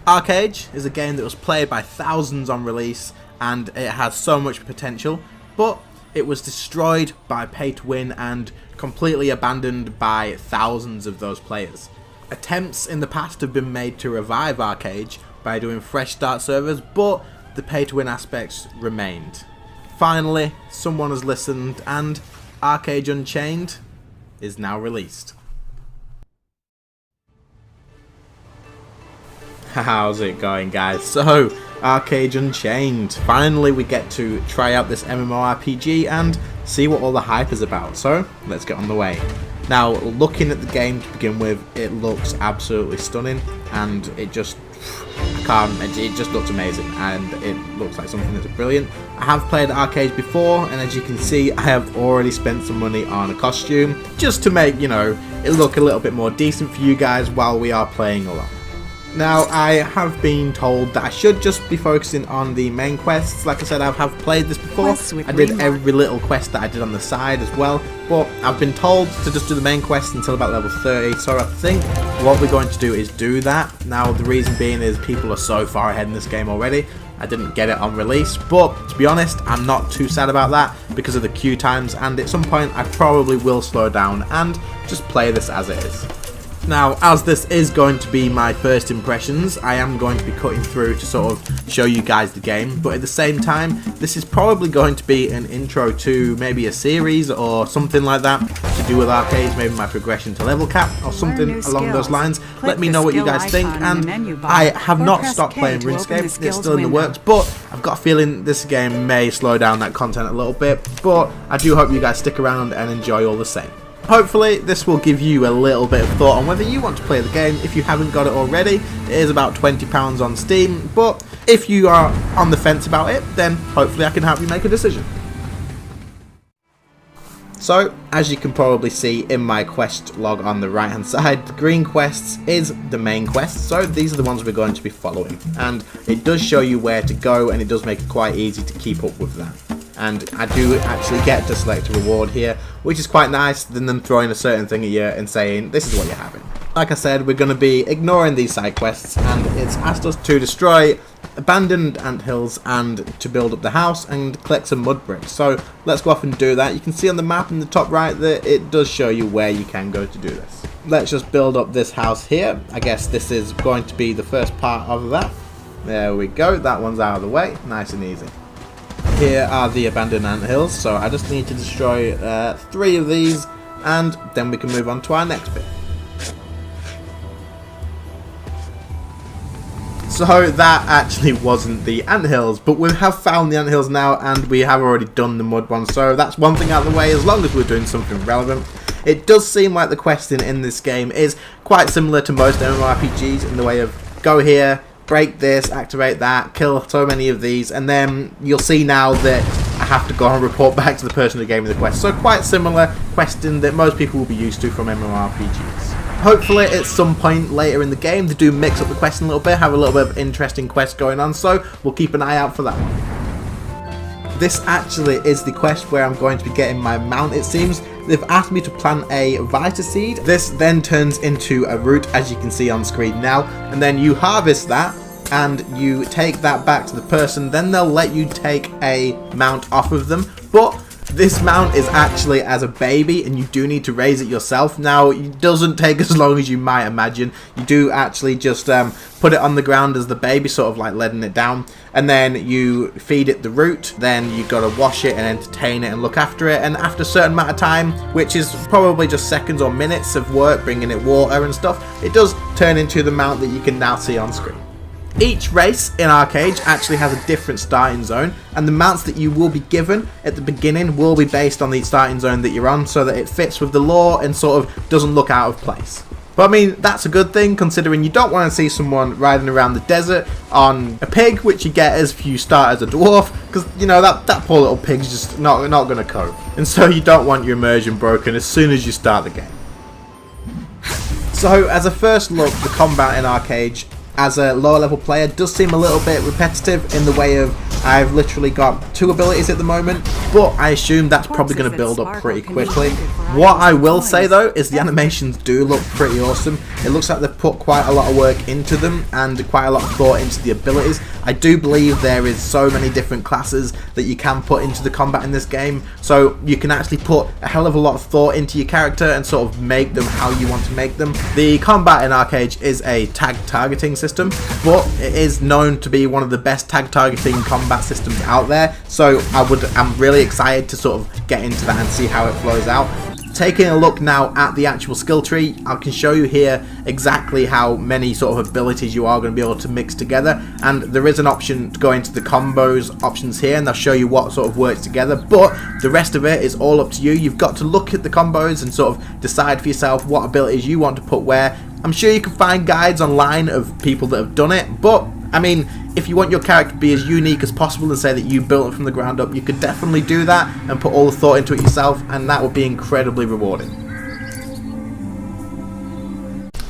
ArcheAge is a game that was played by thousands on release and it has so much potential, but it was destroyed by pay to win and completely abandoned by thousands of those players. Attempts in the past have been made to revive ArcheAge by doing fresh start servers, but the pay to win aspects remained. Finally, someone has listened and ArcheAge Unchained is now released. How's it going, guys? So, ArcheAge Unchained. Finally we get to try out this MMORPG and see what all the hype is about. So, let's get on the way. Now, looking at the game to begin with, it looks absolutely stunning and it just looks amazing and it looks like something that's brilliant. I have played ArcheAge before and as you can see I have already spent some money on a costume just to make, you know, it look a little bit more decent for you guys while we are playing along. Now, I have been told that I should just be focusing on the main quests. Like I said, I have played this before. I did every little quest that I did on the side as well. But I've been told to just do the main quest until about level 30. So I think what we're going to do is do that. Now, the reason being is people are so far ahead in this game already. I didn't get it on release. But to be honest, I'm not too sad about that because of the queue times. And at some point, I probably will slow down and just play this as it is. Now, as this is going to be my first impressions, I am going to be cutting through to sort of show you guys the game, but at the same time, this is probably going to be an intro to maybe a series or something like that to do with ArcheAge, maybe my progression to level cap or something along those lines. Let me know what you guys think, and I have not stopped playing RuneScape, it's still in the works, but I've got a feeling this game may slow down that content a little bit, but I do hope you guys stick around and enjoy all the same. Hopefully this will give you a little bit of thought on whether you want to play the game if you haven't got it already. It is about £20 on Steam, but if you are on the fence about it, then hopefully I can help you make a decision. So, as you can probably see in my quest log on the right hand side, the green quests is the main quest, so these are the ones we're going to be following. And it does show you where to go and it does make it quite easy to keep up with that. And I do actually get to select a reward here, which is quite nice than them throwing a certain thing at you and saying, this is what you're having. Like I said, we're going to be ignoring these side quests, and it's asked us to destroy abandoned anthills and to build up the house and collect some mud bricks. So let's go off and do that. You can see on the map in the top right that it does show you where you can go to do this. Let's just build up this house here. I guess this is going to be the first part of that. There we go, that one's out of the way, nice and easy. Here are the abandoned anthills, so I just need to destroy 3 of these and then we can move on to our next bit. So that actually wasn't the anthills, but we have found the anthills now and we have already done the mud one, so that's one thing out of the way as long as we're doing something relevant. It does seem like the questing in this game is quite similar to most MMORPGs in the way of go here, break this, activate that, kill so many of these, and then you'll see now that I have to go and report back to the person who gave me the quest. So quite similar questing that most people will be used to from MMORPGs. Hopefully at some point later in the game they do mix up the questing a little bit, have a little bit of interesting quests going on, so we'll keep an eye out for that one. This actually is the quest where I'm going to be getting my mount, it seems. They've asked me to plant a Vita seed. This then turns into a root, as you can see on screen now, and then you harvest that and you take that back to the person, then they'll let you take a mount off of them, but this mount is actually as a baby and you do need to raise it yourself. Now, it doesn't take as long as you might imagine. You do actually just put it on the ground as the baby, sort of like letting it down, and then you feed it the root, then you got to wash it and entertain it and look after it, and after a certain amount of time, which is probably just seconds or minutes of work, bringing it water and stuff, it does turn into the mount that you can now see on screen. Each race in ArcheAge actually has a different starting zone, and the mounts that you will be given at the beginning will be based on the starting zone that you're on so that it fits with the lore and sort of doesn't look out of place. But I mean, that's a good thing considering you don't want to see someone riding around the desert on a pig, which you get if you start as a dwarf, because you know that poor little pig's just not going to cope. And so you don't want your immersion broken as soon as you start the game. So as a first look, the combat in ArcheAge as a lower level player does seem a little bit repetitive in the way of I've literally got 2 abilities at the moment, but I assume that's probably going to build up pretty quickly. What I will say though is the animations do look pretty awesome. It looks like they've put quite a lot of work into them and quite a lot of thought into the abilities. I do believe there is so many different classes that you can put into the combat in this game, so you can actually put a hell of a lot of thought into your character and sort of make them how you want to make them. The combat in ArcheAge is a tag targeting system, but it is known to be one of the best tag targeting combat systems out there, so I'm really excited to sort of get into that and see how it flows out. Taking a look now at the actual skill tree, I can show you here exactly how many sort of abilities you are going to be able to mix together, and there is an option to go into the combos options here, and they'll show you what sort of works together, but the rest of it is all up to you. You've got to look at the combos and sort of decide for yourself what abilities you want to put where. I'm sure you can find guides online of people that have done it, but I mean, if you want your character to be as unique as possible and say that you built it from the ground up, you could definitely do that and put all the thought into it yourself, and that would be incredibly rewarding.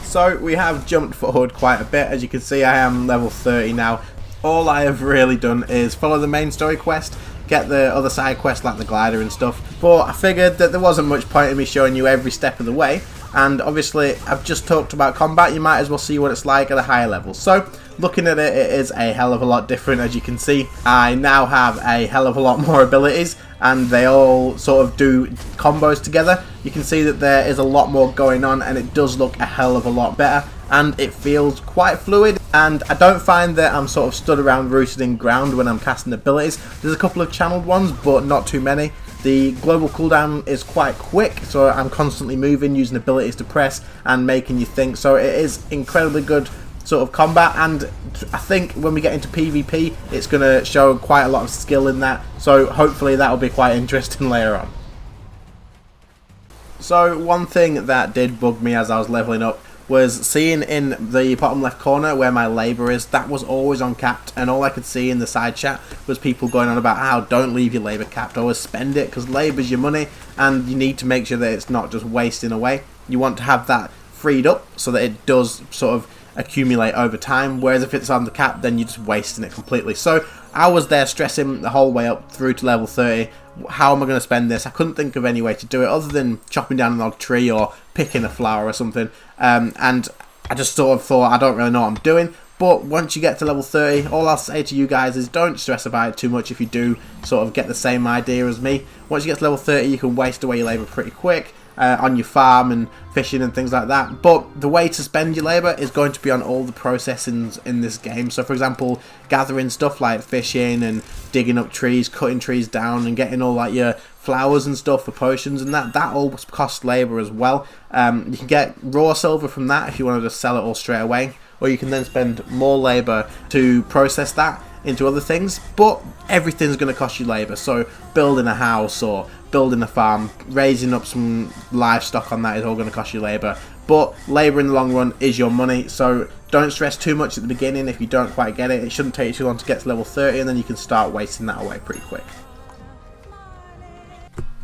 So we have jumped forward quite a bit. As you can see, I am level 30 now. All I have really done is follow the main story quest, get the other side quests like the glider and stuff, but I figured that there wasn't much point in me showing you every step of the way, and obviously I've just talked about combat, you might as well see what it's like at a higher level. So looking at it, it is a hell of a lot different. As you can see, I now have a hell of a lot more abilities, and they all sort of do combos together. You can see that there is a lot more going on, and it does look a hell of a lot better, and it feels quite fluid, and I don't find that I'm sort of stood around rooted in ground when I'm casting abilities. There's a couple of channeled ones, but not too many. The global cooldown is quite quick, so I'm constantly moving, using abilities to press and making you think, so it is incredibly good sort of combat, and I think when we get into PvP it's going to show quite a lot of skill in that, so hopefully that will be quite interesting later on. So one thing that did bug me as I was leveling up was seeing in the bottom left corner where my labour is. That was always uncapped, and all I could see in the side chat was people going on about how don't leave your labour capped, always spend it, because labour's your money and you need to make sure that it's not just wasting away. You want to have that freed up so that it does sort of accumulate over time, whereas if it's on the cap then you're just wasting it completely. So I was there stressing the whole way up through to level 30, how am I going to spend this? I couldn't think of any way to do it other than chopping down an odd tree or picking a flower or something, and I just sort of thought I don't really know what I'm doing. But once you get to level 30, all I'll say to you guys is don't stress about it too much if you do sort of get the same idea as me. Once you get to level 30 you can waste away your labour pretty quick on your farm and fishing and things like that, but the way to spend your labour is going to be on all the processings in this game. So for example, gathering stuff like fishing and digging up trees, cutting trees down and getting all like your flowers and stuff for potions, and that all costs labour as well. You can get raw silver from that if you want to just sell it all straight away, or you can then spend more labour to process that into other things, but everything's going to cost you labour. So building a house or building a farm, raising up some livestock on that is all going to cost you labour, but labour in the long run is your money, so don't stress too much at the beginning if you don't quite get it. It shouldn't take you too long to get to level 30, and then you can start wasting that away pretty quick.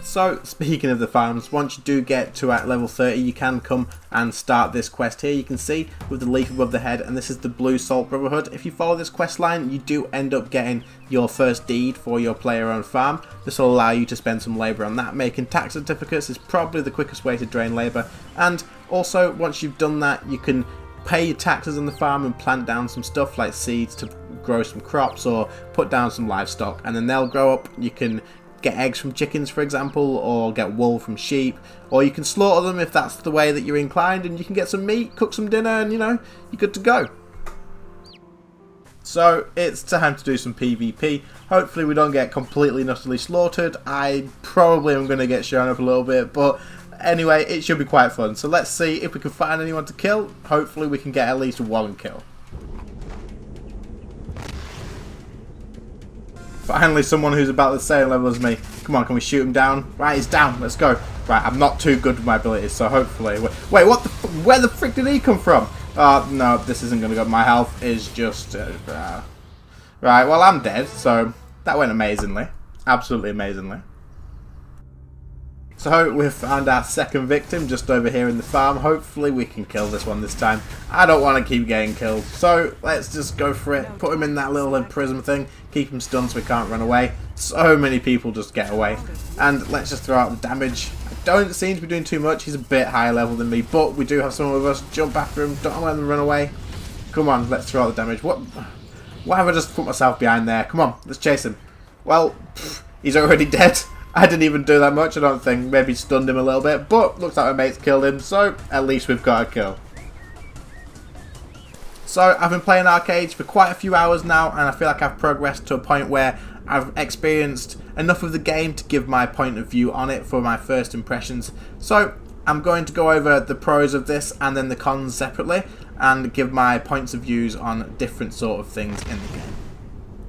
So speaking of the farms, once you do get to at level 30 you can come and start this quest here. You can see with the leaf above the head, and this is the Blue Salt Brotherhood. If you follow this quest line you do end up getting your first deed for your player owned farm. This will allow you to spend some labour on that. Making tax certificates is probably the quickest way to drain labour, and also once you've done that you can pay your taxes on the farm and plant down some stuff like seeds to grow some crops or put down some livestock, and then they'll grow up. You can get eggs from chickens for example, or get wool from sheep, or you can slaughter them if that's the way that you're inclined, and you can get some meat, cook some dinner, and you know, you're good to go. So it's time to do some PvP. Hopefully we don't get completely and utterly slaughtered. I probably am going to get shown up a little bit, but anyway, it should be quite fun. So let's see if we can find anyone to kill. Hopefully we can get at least one kill. Finally someone who's about the same level as me. Come on, can we shoot him down? Right, he's down. Let's go. Right, I'm not too good with my abilities, so hopefully... Wait, what the... Where the frick did he come from? No, this isn't going to go. My health is just... Right, well, I'm dead, so that went amazingly. Absolutely amazingly. So we've found our second victim just over here in the farm. Hopefully we can kill this one this time. I don't want to keep getting killed, so let's just go for it. Put him in that little imprisonment thing, keep him stunned so he can't run away. So many people just get away. And let's just throw out the damage. I don't seem to be doing too much. He's a bit higher level than me, but we do have someone with us. Jump after him, don't let them run away. Come on, let's throw out the damage. What? Why have I just put myself behind there? Come on, let's chase him. Well, he's already dead. I didn't even do that much, I don't think. Maybe stunned him a little bit, but looks like my mate's killed him, so at least we've got a kill. So I've been playing ArcheAge for quite a few hours now, and I feel like I've progressed to a point where I've experienced enough of the game to give my point of view on it for my first impressions. So I'm going to go over the pros of this and then the cons separately, and give my points of views on different sort of things in the game.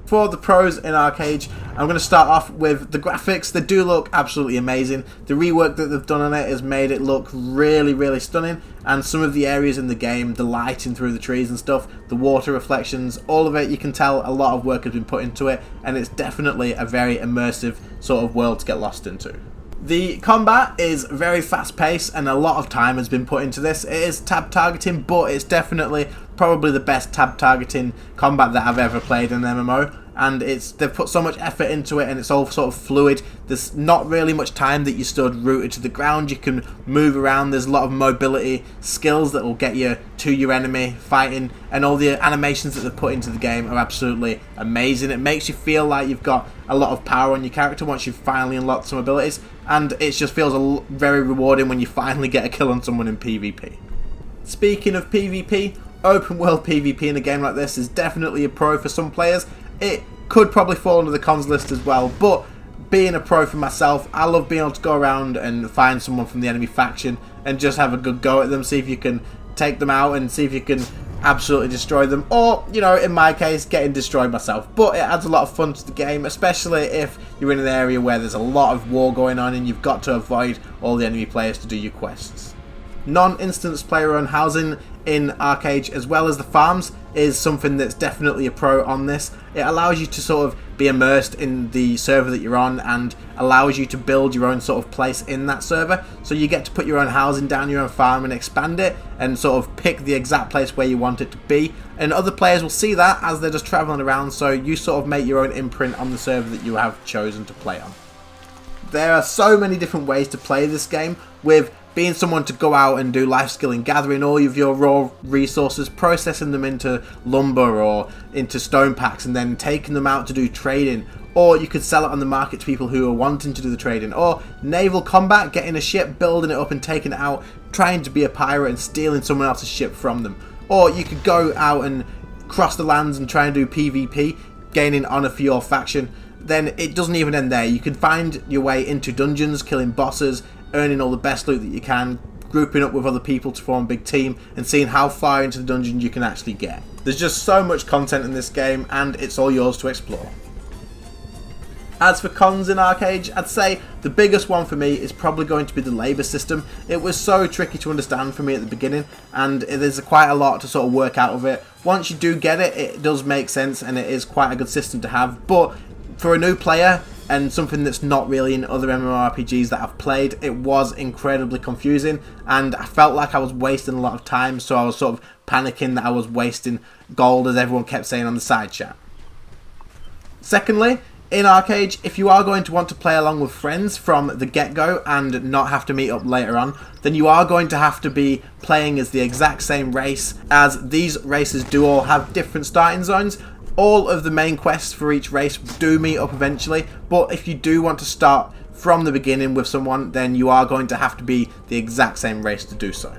For the pros in ArcheAge, I'm going to start off with the graphics. They do look absolutely amazing. The rework that they've done on it has made it look really, really stunning. And some of the areas in the game, the lighting through the trees and stuff, the water reflections, all of it, you can tell a lot of work has been put into it. And it's definitely a very immersive sort of world to get lost into. The combat is very fast paced and a lot of time has been put into this. It is tab targeting, but it's definitely probably the best tab targeting combat that I've ever played in an MMO. And they've put so much effort into it, and it's all sort of fluid. There's not really much time that you stood rooted to the ground. You can move around. There's a lot of mobility skills that will get you to your enemy fighting, and all the animations that they've put into the game are absolutely amazing. It makes you feel like you've got a lot of power on your character once you've finally unlocked some abilities, and it just feels very rewarding when you finally get a kill on someone in PvP. Speaking of PvP, open world PvP in a game like this is definitely a pro for some players. It could probably fall under the cons list as well, but being a pro for myself, I love being able to go around and find someone from the enemy faction and just have a good go at them, see if you can take them out and see if you can absolutely destroy them, or, you know, in my case, getting destroyed myself. But it adds a lot of fun to the game, especially if you're in an area where there's a lot of war going on and you've got to avoid all the enemy players to do your quests. Non-instance player-owned housing in ArcheAge, as well as the farms, is something that's definitely a pro on this. It allows you to sort of be immersed in the server that you're on and allows you to build your own sort of place in that server. So you get to put your own housing down, your own farm, and expand it and sort of pick the exact place where you want it to be. And other players will see that as they're just traveling around, so you sort of make your own imprint on the server that you have chosen to play on. There are so many different ways to play this game, with being someone to go out and do life skilling, gathering all of your raw resources, processing them into lumber or into stone packs, and then taking them out to do trading. Or you could sell it on the market to people who are wanting to do the trading. Or naval combat, getting a ship, building it up and taking it out, trying to be a pirate and stealing someone else's ship from them. Or you could go out and cross the lands and try and do PvP, gaining honour for your faction. Then it doesn't even end there. You can find your way into dungeons, killing bosses, earning all the best loot that you can, grouping up with other people to form a big team, and seeing how far into the dungeon you can actually get. There's just so much content in this game, and it's all yours to explore. As for cons in ArcheAge, I'd say the biggest one for me is probably going to be the labour system. It was so tricky to understand for me at the beginning, and there's quite a lot to sort of work out of it. Once you do get it, it does make sense, and it is quite a good system to have, but for a new player, and something that's not really in other MMORPGs that I've played, it was incredibly confusing, and I felt like I was wasting a lot of time, so I was sort of panicking that I was wasting gold, as everyone kept saying on the side chat. Secondly, in ArcheAge, if you are going to want to play along with friends from the get-go and not have to meet up later on, then you are going to have to be playing as the exact same race, as these races do all have different starting zones. All of the main quests for each race do meet up eventually, but if you do want to start from the beginning with someone, then you are going to have to be the exact same race to do so.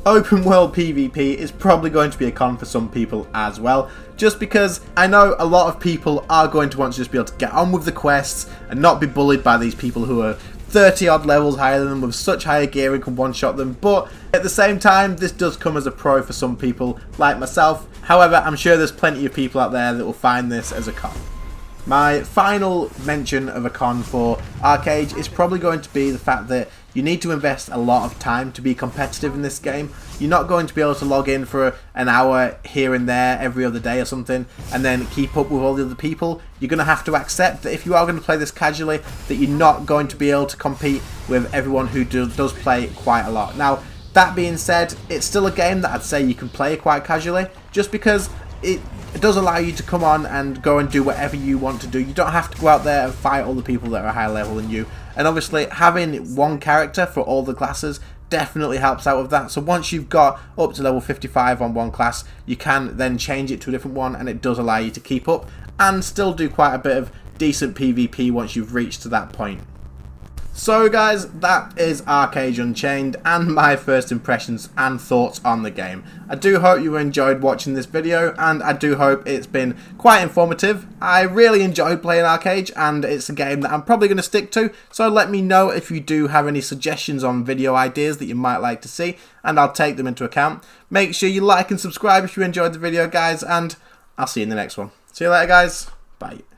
Open world PvP is probably going to be a con for some people as well, just because I know a lot of people are going to want to just be able to get on with the quests and not be bullied by these people who are 30 odd levels higher than them with such higher gear and can one-shot them, but at the same time this does come as a pro for some people like myself. However, I'm sure there's plenty of people out there that will find this as a con. My final mention of a con for ArcheAge is probably going to be the fact that you need to invest a lot of time to be competitive in this game. You're not going to be able to log in for an hour here and there every other day or something and then keep up with all the other people. You're going to have to accept that if you are going to play this casually, that you're not going to be able to compete with everyone who does play quite a lot. Now, that being said, it's still a game that I'd say you can play quite casually, just because it does allow you to come on and go and do whatever you want to do. You don't have to go out there and fight all the people that are higher level than you. And obviously, having one character for all the classes definitely helps out with that. So once you've got up to level 55 on one class, you can then change it to a different one, and it does allow you to keep up and still do quite a bit of decent PvP once you've reached to that point. So guys, that is ArcheAge Unchained and my first impressions and thoughts on the game. I do hope you enjoyed watching this video, and I do hope it's been quite informative. I really enjoyed playing ArcheAge, and it's a game that I'm probably going to stick to, so let me know if you do have any suggestions on video ideas that you might like to see, and I'll take them into account. Make sure you like and subscribe if you enjoyed the video, guys, and I'll see you in the next one. See you later, guys. Bye.